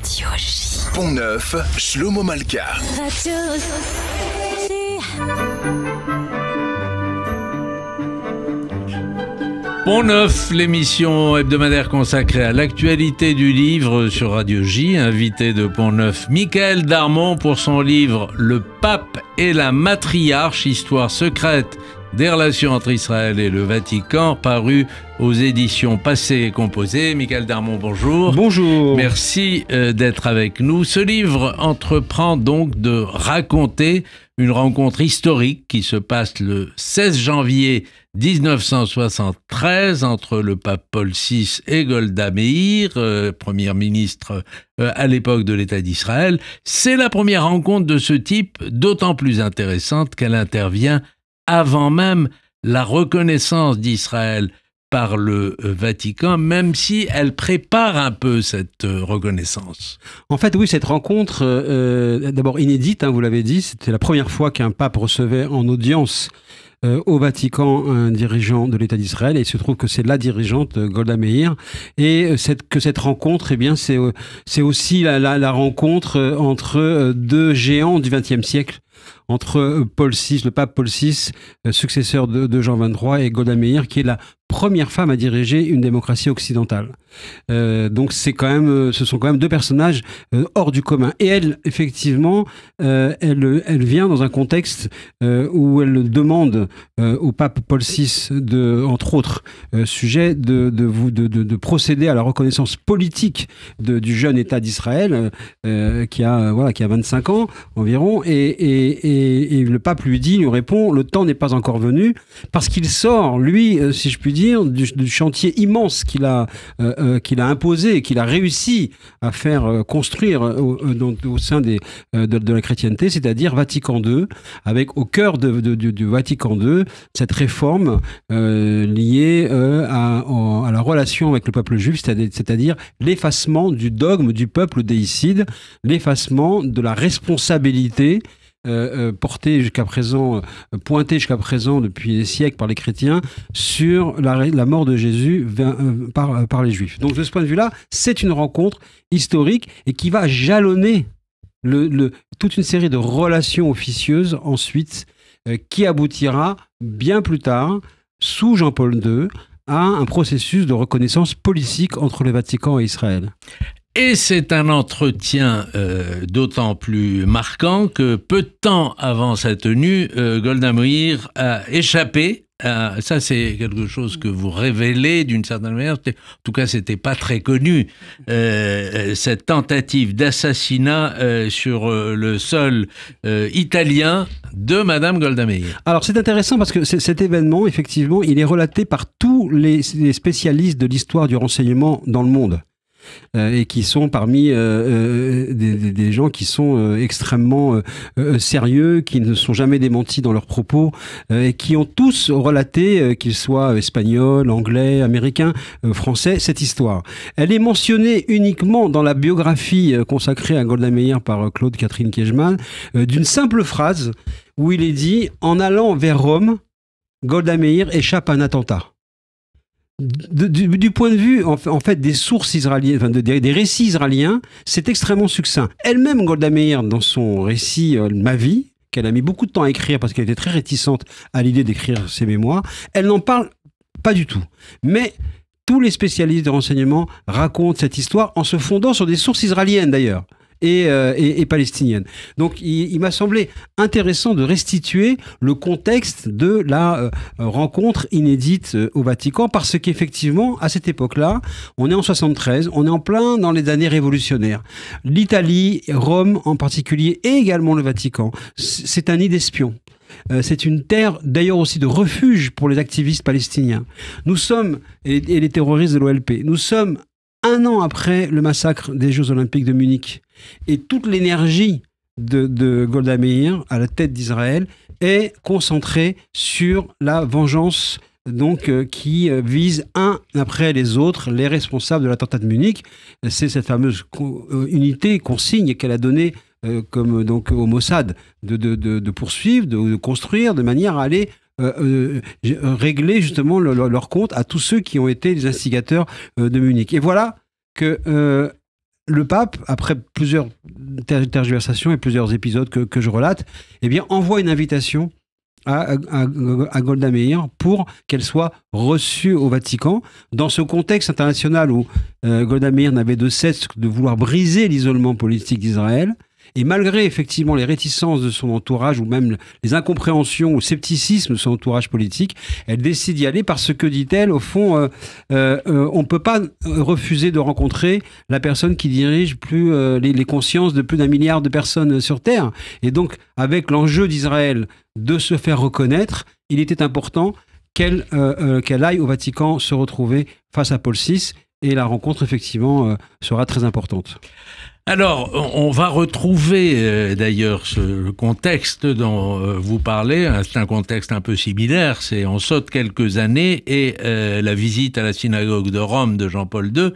Radio J. Pont-Neuf, Shlomo Malka. Radio J. Pont-Neuf, l'émission hebdomadaire consacrée à l'actualité du livre sur Radio J. Invité de Pont-Neuf, Michael Darmon pour son livre « Le pape et la matriarche, histoire secrète des relations entre Israël et le Vatican », paru aux éditions Passé et Composé. Michael Darmon, bonjour. Bonjour. Merci d'être avec nous. Ce livre entreprend donc de raconter une rencontre historique qui se passe le 16 janvier 1973 entre le pape Paul VI et Golda Meir, première ministre à l'époque de l'État d'Israël. C'est la première rencontre de ce type, d'autant plus intéressante qu'elle intervient avant même la reconnaissance d'Israël par le Vatican, même si elle prépare un peu cette reconnaissance. En fait, oui, cette rencontre, d'abord inédite, vous l'avez dit, c'était la première fois qu'un pape recevait en audience au Vatican un dirigeant de l'État d'Israël, et il se trouve que c'est la dirigeante Golda Meir, et que cette rencontre, eh bien, c'est aussi la rencontre entre deux géants du XXe siècle, entre Paul VI, le pape Paul VI, successeur de Jean XXIII, et Golda Meir, qui est la première femme à diriger une démocratie occidentale. Donc ce sont quand même deux personnages hors du commun. Et elle, effectivement, elle vient dans un contexte où elle demande au pape Paul VI, entre autres sujets, de procéder à la reconnaissance politique du jeune État d'Israël, qui a 25 ans environ, et le pape lui répond, le temps n'est pas encore venu, parce qu'il sort, lui, si je puis dire, du chantier immense qu'il a imposé et qu'il a réussi à faire construire au sein de la chrétienté, c'est-à-dire Vatican II, avec au cœur du Vatican II cette réforme liée à la relation avec le peuple juif, c'est-à-dire l'effacement du dogme du peuple déicide, l'effacement de la responsabilité pointé jusqu'à présent depuis des siècles par les chrétiens sur la mort de Jésus par les Juifs. Donc de ce point de vue-là, c'est une rencontre historique et qui va jalonner toute une série de relations officieuses ensuite qui aboutira bien plus tard, sous Jean-Paul II, à un processus de reconnaissance politique entre le Vatican et Israël. Et c'est un entretien d'autant plus marquant que peu de temps avant sa tenue, Golda Meir a échappé. Ça, c'est quelque chose que vous révélez d'une certaine manière. En tout cas, c'était pas très connu, cette tentative d'assassinat sur le sol italien de Madame Golda Meir. Alors, c'est intéressant parce que cet événement, effectivement, il est relaté par tous les spécialistes de l'histoire du renseignement dans le monde. Et qui sont parmi des gens qui sont extrêmement sérieux, qui ne sont jamais démentis dans leurs propos, et qui ont tous relaté, qu'ils soient espagnols, anglais, américains, français, cette histoire. Elle est mentionnée uniquement dans la biographie consacrée à Golda Meir par Claude Catherine Kiechman, d'une simple phrase où il est dit « En allant vers Rome, Golda Meir échappe à un attentat ». Du point de vue en fait des sources israéliennes, des récits israéliens, c'est extrêmement succinct. Elle-même, Golda Meir, dans son récit Ma vie, qu'elle a mis beaucoup de temps à écrire parce qu'elle était très réticente à l'idée d'écrire ses mémoires, elle n'en parle pas du tout. Mais tous les spécialistes de renseignement racontent cette histoire en se fondant sur des sources israéliennes d'ailleurs. Et palestinienne. Donc il m'a semblé intéressant de restituer le contexte de la rencontre inédite au Vatican, parce qu'effectivement, à cette époque-là, on est en 73, on est en plein dans les années révolutionnaires. L'Italie, Rome en particulier, et également le Vatican, c'est un nid d'espions. C'est une terre d'ailleurs aussi de refuge pour les activistes palestiniens. Nous sommes, et les terroristes de l'OLP, nous sommes un an après le massacre des Jeux Olympiques de Munich. Et toute l'énergie de Golda Meir à la tête d'Israël est concentrée sur la vengeance qui vise un après les autres les responsables de l'attentat de Munich. C'est cette fameuse unité, consigne qu'elle a donnée comme au Mossad de poursuivre, de construire de manière à aller régler justement leur compte à tous ceux qui ont été les instigateurs de Munich. Et voilà que le pape, après plusieurs tergiversations et plusieurs épisodes que je relate, eh bien, envoie une invitation à Golda Meir pour qu'elle soit reçue au Vatican. Dans ce contexte international où Golda Meir n'avait de cesse de vouloir briser l'isolement politique d'Israël, et malgré effectivement les réticences de son entourage ou même les incompréhensions ou scepticisme de son entourage politique, elle décide d'y aller parce que, dit-elle, au fond, on ne peut pas refuser de rencontrer la personne qui dirige les consciences de plus d'1 milliard de personnes sur Terre. Et donc, avec l'enjeu d'Israël de se faire reconnaître, il était important qu'elle aille au Vatican se retrouver face à Paul VI. Et la rencontre, effectivement, sera très importante. Alors, on va retrouver d'ailleurs le contexte dont vous parlez. C'est un contexte un peu similaire. On saute quelques années et la visite à la synagogue de Rome de Jean-Paul II,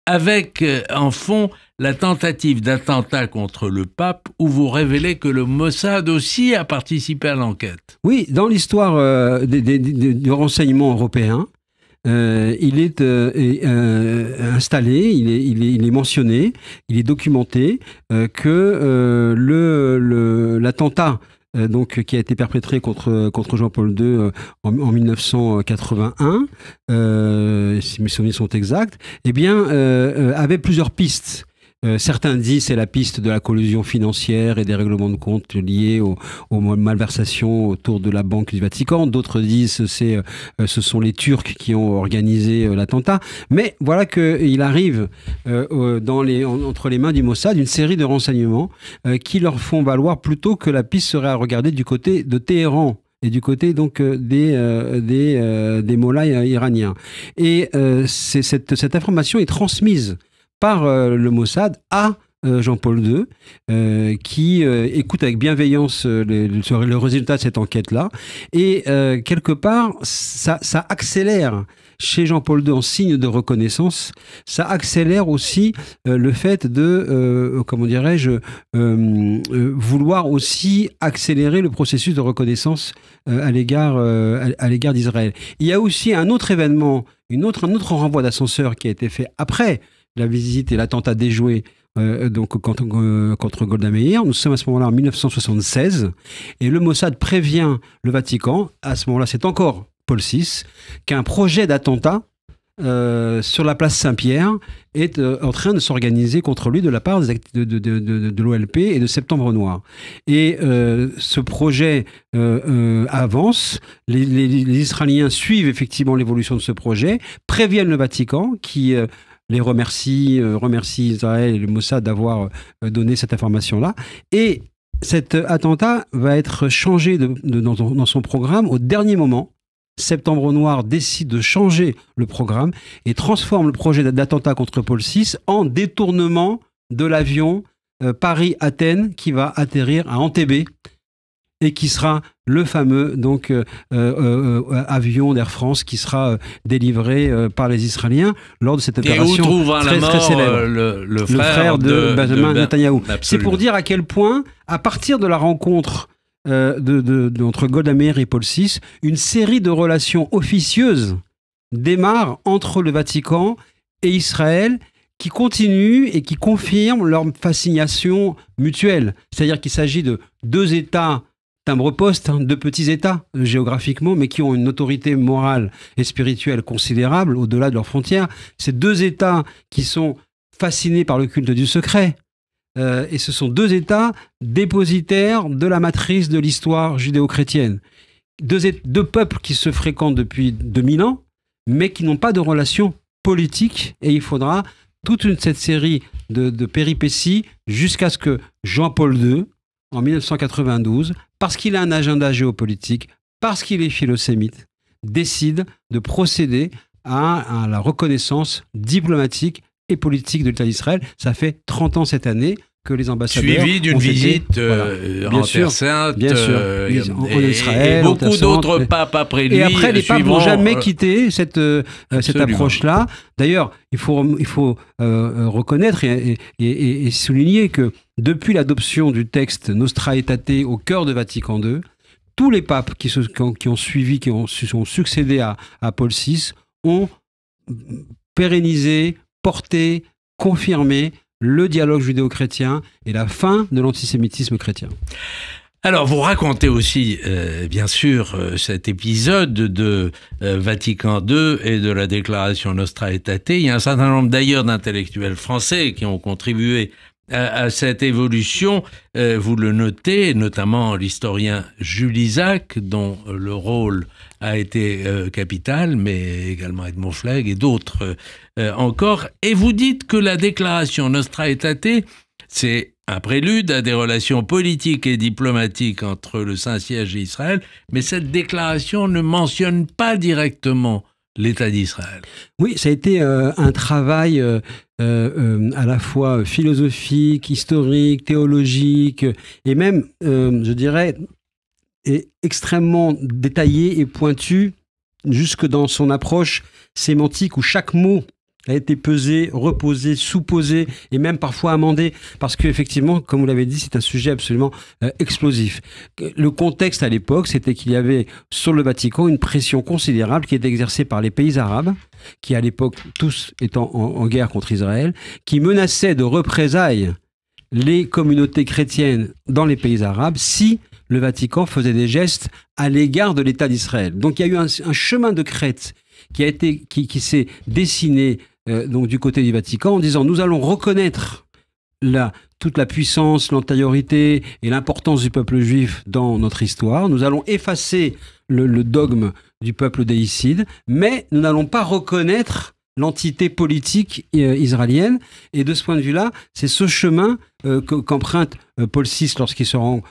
avec en fond la tentative d'attentat contre le pape, où vous révélez que le Mossad aussi a participé à l'enquête. Oui, dans l'histoire du renseignement européen, il est installé, il est mentionné, il est documenté que l'attentat donc qui a été perpétré contre Jean-Paul II en 1981, si mes souvenirs sont exacts, eh bien avait plusieurs pistes. Certains disent c'est la piste de la collusion financière et des règlements de compte liés aux malversations autour de la Banque du Vatican. D'autres disent ce sont les Turcs qui ont organisé l'attentat. Mais voilà qu'il arrive entre les mains du Mossad une série de renseignements qui leur font valoir plutôt que la piste serait à regarder du côté de Téhéran et du côté donc des mollahs iraniens. Et cette information est transmise par le Mossad à Jean-Paul II, qui écoute avec bienveillance le résultat de cette enquête-là. Et quelque part, ça accélère chez Jean-Paul II en signe de reconnaissance, ça accélère aussi le fait de, comment dirais-je, vouloir aussi accélérer le processus de reconnaissance à l'égard d'Israël. Il y a aussi un autre événement, un autre renvoi d'ascenseur qui a été fait après la visite et l'attentat déjoué donc contre Golda Meir. Nous sommes à ce moment-là en 1976 et le Mossad prévient le Vatican, à ce moment-là c'est encore Paul VI, qu'un projet d'attentat sur la place Saint-Pierre est en train de s'organiser contre lui de la part de l'OLP et de Septembre Noir. Et ce projet avance, les Israéliens suivent effectivement l'évolution de ce projet, préviennent le Vatican qui les remercie Israël et le Mossad d'avoir donné cette information-là. Et cet attentat va être changé dans son programme au dernier moment. Septembre Noir décide de changer le programme et transforme le projet d'attentat contre Paul VI en détournement de l'avion Paris-Athènes qui va atterrir à Entebbe et qui sera le fameux donc avion d'Air France qui sera délivré par les Israéliens lors de cette opération très célèbre. Le frère de Benjamin Netanyahou. C'est pour dire à quel point, à partir de la rencontre entre Golda Meir et Paul VI, une série de relations officieuses démarre entre le Vatican et Israël, qui continuent et qui confirment leur fascination mutuelle. C'est-à-dire qu'il s'agit de deux États timbre-poste, deux petits États géographiquement, mais qui ont une autorité morale et spirituelle considérable au-delà de leurs frontières. Ces deux États qui sont fascinés par le culte du secret. Et ce sont deux États dépositaires de la matrice de l'histoire judéo-chrétienne. Deux peuples qui se fréquentent depuis 2000 ans, mais qui n'ont pas de relation politique. Et il faudra toute cette série de péripéties jusqu'à ce que Jean-Paul II, en 1992, parce qu'il a un agenda géopolitique, parce qu'il est philosémite, décide de procéder à la reconnaissance diplomatique et politique de l'État d'Israël. Ça fait 30 ans cette année que les ambassadeurs suivi d'une visite en Terre Sainte, en Israël, et beaucoup d'autres papes après lui. Et après, les papes n'ont jamais quitté cette approche-là. D'ailleurs, il faut reconnaître et souligner que depuis l'adoption du texte Nostra Aetate au cœur de Vatican II, tous les papes qui ont suivi, qui ont succédé à Paul VI, ont pérennisé, porté, confirmé le dialogue judéo-chrétien et la fin de l'antisémitisme chrétien. Alors, vous racontez aussi, bien sûr, cet épisode de Vatican II et de la déclaration Nostra Aetate. Il y a un certain nombre d'ailleurs d'intellectuels français qui ont contribué à cette évolution. Vous le notez, notamment l'historien Jules Isaac, dont le rôle a été capital, mais également Edmond Flegg et d'autres encore. Et vous dites que la déclaration Nostra Aetate, c'est un prélude à des relations politiques et diplomatiques entre le Saint-Siège et Israël, mais cette déclaration ne mentionne pas directement l'État d'Israël. Oui, ça a été un travail à la fois philosophique, historique, théologique, et même, je dirais, extrêmement détaillé et pointu, jusque dans son approche sémantique où chaque mot a été pesé, reposé, sous-posé et même parfois amendé parce qu'effectivement, comme vous l'avez dit, c'est un sujet absolument explosif. Le contexte à l'époque, c'était qu'il y avait sur le Vatican une pression considérable qui était exercée par les pays arabes, qui à l'époque, tous étant en guerre contre Israël, qui menaçaient de représailles les communautés chrétiennes dans les pays arabes si le Vatican faisait des gestes à l'égard de l'État d'Israël. Donc il y a eu un chemin de crête qui s'est dessiné donc du côté du Vatican en disant nous allons reconnaître toute la puissance, l'antériorité et l'importance du peuple juif dans notre histoire. Nous allons effacer le dogme du peuple déicide, mais nous n'allons pas reconnaître l'entité politique israélienne. Et de ce point de vue-là, c'est ce chemin qu'emprunte Paul VI lorsqu'il se rend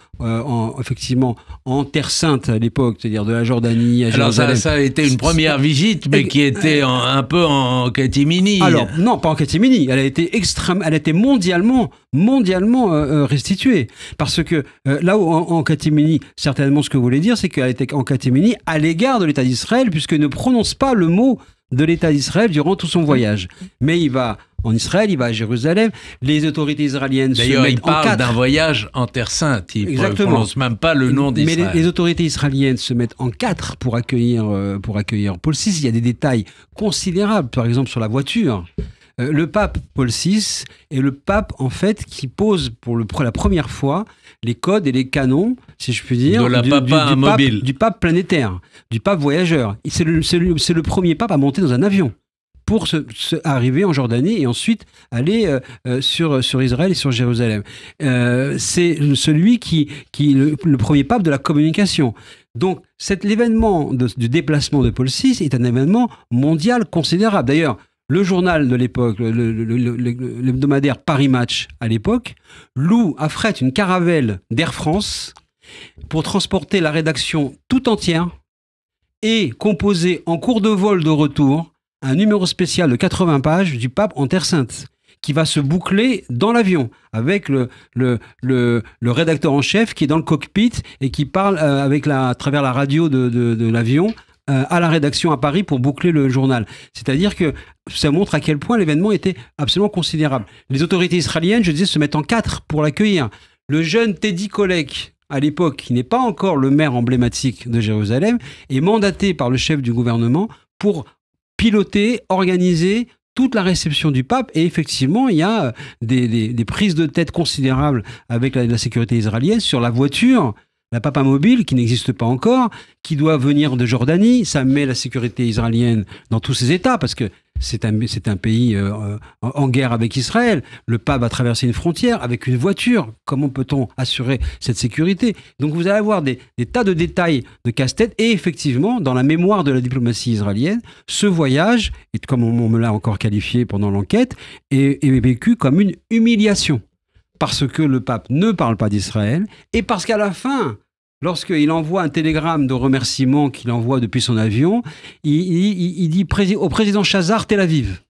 effectivement en Terre Sainte à l'époque, c'est-à-dire de la Jordanie à Jérusalem. Alors ça a été une première visite, mais qui était un peu en catimini. Alors non, pas en catimini. Elle a été mondialement restituée. Parce que là où en catimini, certainement ce que vous voulez dire, c'est qu'elle était en catimini à l'égard de l'État d'Israël, puisqu'il ne prononce pas le mot de l'État d'Israël durant tout son voyage. Mais il va en Israël, il va à Jérusalem, les autorités israéliennes se mettent en quatre. D'ailleurs, il parle d'un voyage en Terre Sainte, il ne prononce même pas le nom d'Israël. Mais les autorités israéliennes se mettent en quatre pour accueillir Paul VI. Il y a des détails considérables, par exemple sur la voiture. Le pape Paul VI est le pape, en fait, qui pose pour la première fois les codes et les canons, si je puis dire, du pape planétaire, du pape voyageur. C'est le premier pape à monter dans un avion pour arriver en Jordanie et ensuite aller sur Israël et sur Jérusalem. C'est celui qui le premier pape de la communication. Donc, l'événement du déplacement de Paul VI est un événement mondial considérable. D'ailleurs, le journal de l'époque, l'hebdomadaire Paris Match à l'époque, affrète une caravelle d'Air France pour transporter la rédaction tout entière et composer en cours de vol de retour un numéro spécial de 80 pages du pape en Terre Sainte qui va se boucler dans l'avion avec le rédacteur en chef qui est dans le cockpit et qui parle à travers la radio de l'avion à la rédaction à Paris pour boucler le journal. C'est-à-dire que ça montre à quel point l'événement était absolument considérable. Les autorités israéliennes, je disais, se mettent en quatre pour l'accueillir. Le jeune Teddy Kollek, à l'époque, qui n'est pas encore le maire emblématique de Jérusalem, est mandaté par le chef du gouvernement pour piloter, organiser toute la réception du pape. Et effectivement, il y a des prises de tête considérables avec la sécurité israélienne sur la voiture, la Papa Mobile, qui n'existe pas encore, qui doit venir de Jordanie. Ça met la sécurité israélienne dans tous ses états, parce que c'est un pays en guerre avec Israël. Le pape va traverser une frontière avec une voiture. Comment peut-on assurer cette sécurité? Donc vous allez avoir des tas de détails de casse-tête. Et effectivement, dans la mémoire de la diplomatie israélienne, ce voyage, et comme on me l'a encore qualifié pendant l'enquête, est vécu comme une humiliation. Parce que le pape ne parle pas d'Israël, et parce qu'à la fin, lorsqu'il envoie un télégramme de remerciement qu'il envoie depuis son avion, il dit au président Chazar Tel Aviv.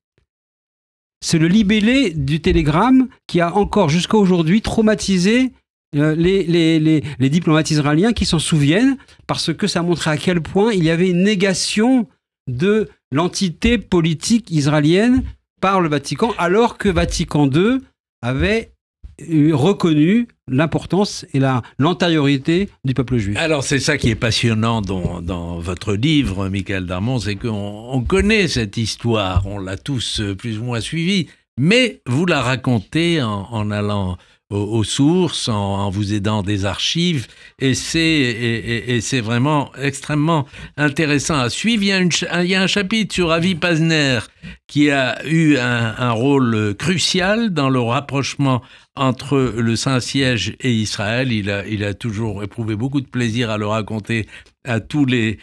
C'est le libellé du télégramme qui a encore jusqu'à aujourd'hui traumatisé les diplomates israéliens qui s'en souviennent, parce que ça montrait à quel point il y avait une négation de l'entité politique israélienne par le Vatican, alors que Vatican II avait reconnu l'importance et l'antériorité du peuple juif. Alors c'est ça qui est passionnant dans votre livre, Michael Darmon, c'est qu'on connaît cette histoire, on l'a tous plus ou moins suivie, mais vous la racontez en allant aux sources, en vous aidant des archives, et c'est vraiment extrêmement intéressant à suivre. Il y a un chapitre sur Avi Pazner qui a eu un rôle crucial dans le rapprochement entre le Saint-Siège et Israël. Il a toujours éprouvé beaucoup de plaisir à le raconter à tous les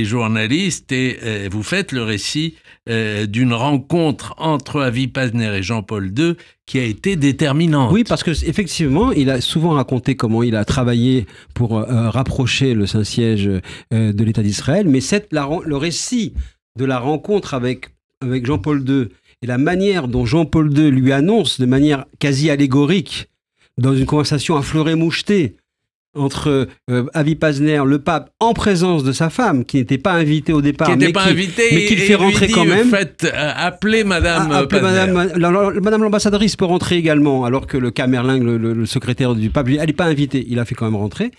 journalistes, et vous faites le récit d'une rencontre entre Avi Pazner et Jean-Paul II qui a été déterminante. Oui, parce que effectivement, il a souvent raconté comment il a travaillé pour rapprocher le Saint-Siège de l'État d'Israël, mais le récit de la rencontre avec Jean-Paul II et la manière dont Jean-Paul II lui annonce de manière quasi allégorique, dans une conversation à fleuret moucheté, entre Avi Pazner, le pape, en présence de sa femme, qui n'était pas invitée au départ, mais qu'il fait rentrer quand même. Faites appeler Madame Pazner. Madame l'ambassadrice peut rentrer également, alors que le Camerlingue, le secrétaire du pape, elle n'est pas invitée. Il a fait quand même rentrer.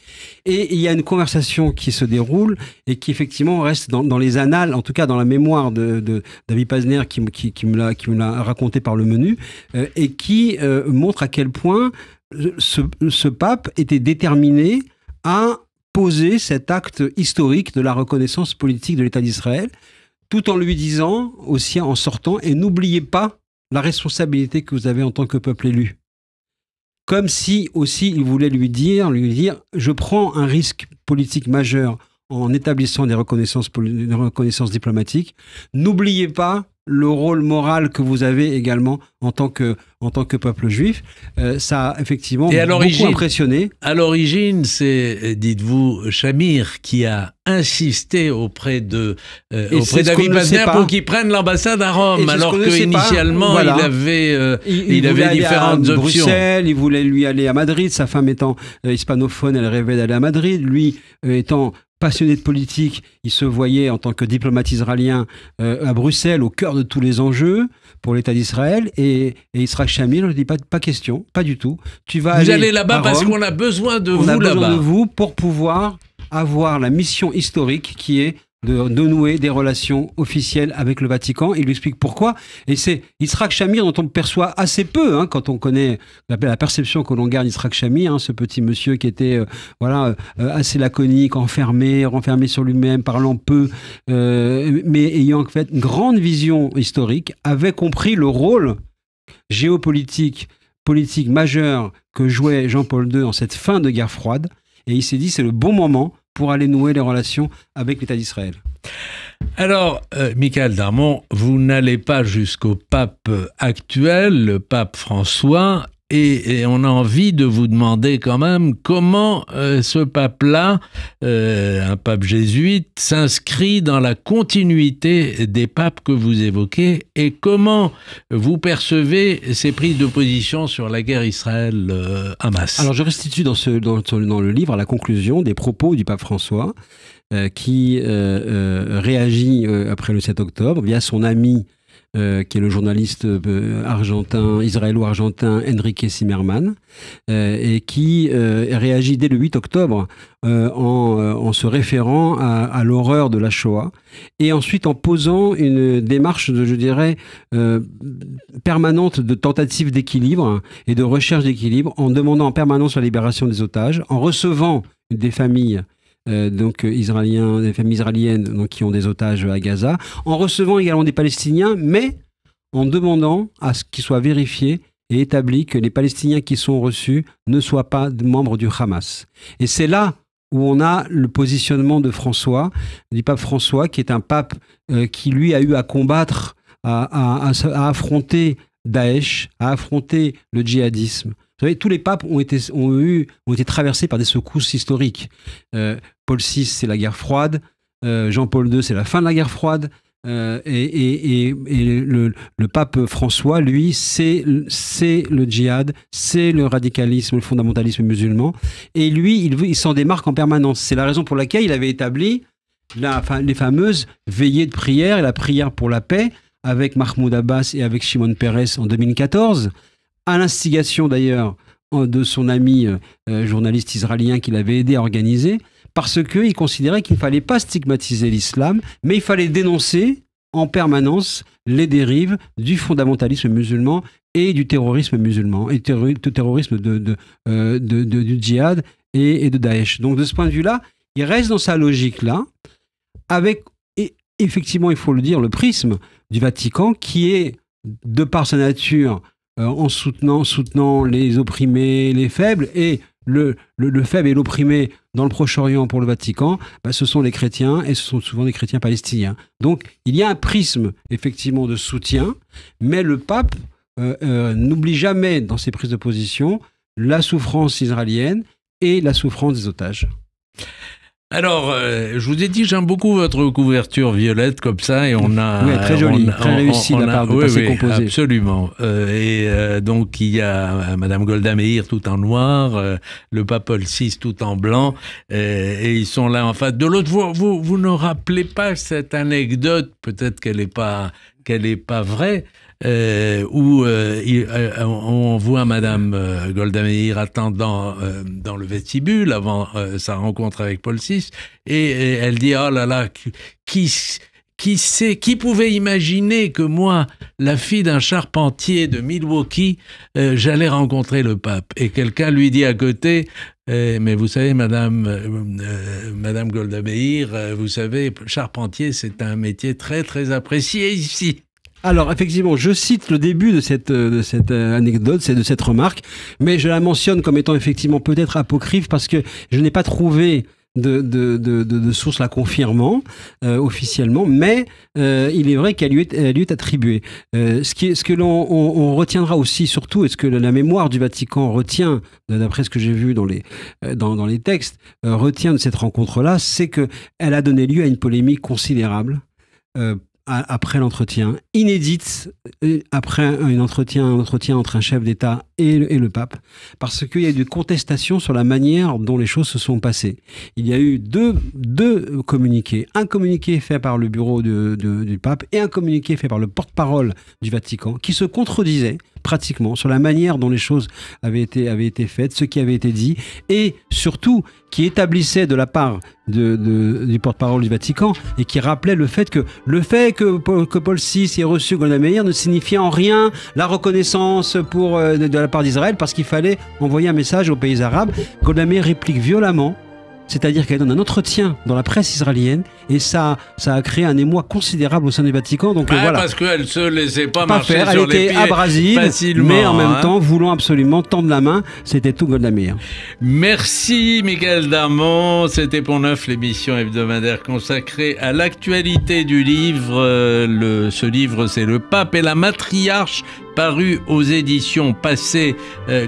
Et il y a une conversation qui se déroule et qui effectivement reste dans les annales, en tout cas dans la mémoire d'Avi Pazner, qui me l'a raconté par le menu, et qui montre à quel point ce pape était déterminé à poser cet acte historique de la reconnaissance politique de l'État d'Israël, tout en lui disant aussi en sortant, et n'oubliez pas la responsabilité que vous avez en tant que peuple élu. Comme si aussi il voulait lui dire, je prends un risque politique majeur en établissant des reconnaissances diplomatiques. N'oubliez pas le rôle moral que vous avez également en tant que peuple juif. Ça a effectivement beaucoup impressionné. À l'origine, c'est, dites-vous, Shamir qui a insisté auprès d'Avi Pazner pour qu'il prenne l'ambassade à Rome, alors qu'initialement, voilà, il avait différentes options. Bruxelles, il voulait lui aller à Madrid, sa femme étant hispanophone, elle rêvait d'aller à Madrid, lui étant passionné de politique, il se voyait en tant que diplomate israélien à Bruxelles, au cœur de tous les enjeux pour l'État d'Israël, et Yitzhak Shamir lui dit pas question, pas du tout. Vous allez là-bas parce qu'on a besoin de vous là-bas. On a besoin de vous pour pouvoir avoir la mission historique qui est de nouer des relations officielles avec le Vatican. Il lui explique pourquoi. Et c'est Yitzhak Shamir dont on perçoit assez peu, quand on connaît la perception que l'on garde d'Yitzhak Shamir, ce petit monsieur qui était assez laconique, renfermé sur lui-même, parlant peu, mais ayant en fait une grande vision historique, avait compris le rôle géopolitique, politique majeur que jouait Jean-Paul II en cette fin de guerre froide. Et il s'est dit, c'est le bon moment pour aller nouer les relations avec l'État d'Israël. Alors, Michael Darmon, vous n'allez pas jusqu'au pape actuel, le pape François, et on a envie de vous demander quand même comment ce pape-là, un pape jésuite, s'inscrit dans la continuité des papes que vous évoquez, et comment vous percevez ces prises de position sur la guerre Israël-Hamas. Alors je restitue dans le livre, à la conclusion, des propos du pape François qui réagit après le 7 octobre via son ami qui est le journaliste israélo-argentin Enrique Zimmerman, et qui réagit dès le 8 octobre en se référant à l'horreur de la Shoah, et ensuite en posant une démarche, je dirais, permanente de tentative d'équilibre et de recherche d'équilibre, en demandant en permanence la libération des otages, en recevant des familles des familles israéliennes qui ont des otages à Gaza, en recevant également des Palestiniens, mais en demandant à ce qu'il soit vérifié et établi que les Palestiniens qui sont reçus ne soient pas membres du Hamas. Et c'est là où on a le positionnement de François, du pape François, qui est un pape qui lui a eu à combattre, à affronter Daesh, à affronter le djihadisme. Vous savez, tous les papes ont été traversés par des secousses historiques. Paul VI, c'est la guerre froide. Jean-Paul II, c'est la fin de la guerre froide. Et le pape François, lui, c'est le djihad, c'est le radicalisme, le fondamentalisme musulman. Et lui, il s'en démarque en permanence. C'est la raison pour laquelle il avait établi les fameuses veillées de prière et la prière pour la paix avec Mahmoud Abbas et avec Shimon Peres en 2014, à l'instigation d'ailleurs de son ami journaliste israélien qui l'avait aidé à organiser, parce qu'il considérait qu'il ne fallait pas stigmatiser l'islam, mais il fallait dénoncer en permanence les dérives du fondamentalisme musulman et du terrorisme musulman, et du terrorisme du djihad et de Daesh. Donc de ce point de vue-là, il reste dans sa logique-là, avec, et effectivement, il faut le dire, le prisme du Vatican, qui est, de par sa nature, en soutenant les opprimés, les faibles, et le faible et l'opprimé dans le Proche-Orient pour le Vatican, ce sont les chrétiens, et ce sont souvent des chrétiens palestiniens. Donc il y a un prisme, effectivement, de soutien, mais le pape n'oublie jamais, dans ses prises de position, la souffrance israélienne et la souffrance des otages. Alors, je vous ai dit, j'aime beaucoup votre couverture violette comme ça, et on a... Oui, très jolie, très réussie de la part de Passé Composé. Absolument. Donc, il y a Madame Golda Meir tout en noir, le pape Paul VI tout en blanc, et ils sont là en face. De l'autre, vous ne rappelez pas cette anecdote, peut-être qu'elle n'est pas vraie, où on voit Madame Golda Meir attendant dans le vestibule avant sa rencontre avec Paul VI, et elle dit « Oh là là, qui pouvait imaginer que moi, la fille d'un charpentier de Milwaukee, j'allais rencontrer le pape ?» Et quelqu'un lui dit à côté « Mais vous savez, Madame Golda Meir, vous savez, charpentier, c'est un métier très très apprécié ici. » Alors, effectivement, je cite le début de cette anecdote, de cette remarque, mais je la mentionne comme étant effectivement peut-être apocryphe parce que je n'ai pas trouvé de source la confirmant officiellement, mais il est vrai qu'elle lui est attribuée. Ce que l'on retiendra aussi surtout, et ce que la mémoire du Vatican retient, d'après ce que j'ai vu dans les textes, retient de cette rencontre-là, c'est qu'elle a donné lieu à une polémique considérable après l'entretien, inédite après un entretien entre un chef d'État et le pape, parce qu'il y a eu des contestations sur la manière dont les choses se sont passées. Il y a eu deux communiqués. Un communiqué fait par le bureau du pape et un communiqué fait par le porte-parole du Vatican qui se contredisaient pratiquement sur la manière dont les choses avaient été faites, ce qui avait été dit, et surtout qui établissait de la part du porte-parole du Vatican et qui rappelait le fait que Paul VI ait reçu Golda Meir ne signifiait en rien la reconnaissance de la part d'Israël, parce qu'il fallait envoyer un message aux pays arabes. Golda Meir réplique violemment, c'est-à-dire qu'elle donne un entretien dans la presse israélienne, et ça a créé un émoi considérable au sein du Vatican. Donc voilà. Parce qu'elle se laissait pas marcher faire. sur les pieds. Elle était abrasive, facilement, mais en même temps voulant absolument tendre la main. C'était tout Golda Meir. Merci Michael Darmon. C'était Pont Neuf, l'émission hebdomadaire consacrée à l'actualité du livre. Ce livre, c'est Le Pape et la Matriarche, paru aux éditions Passé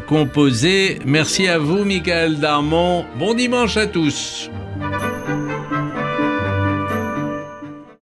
Composé. Merci à vous Michael Darmon. Bon dimanche à tous.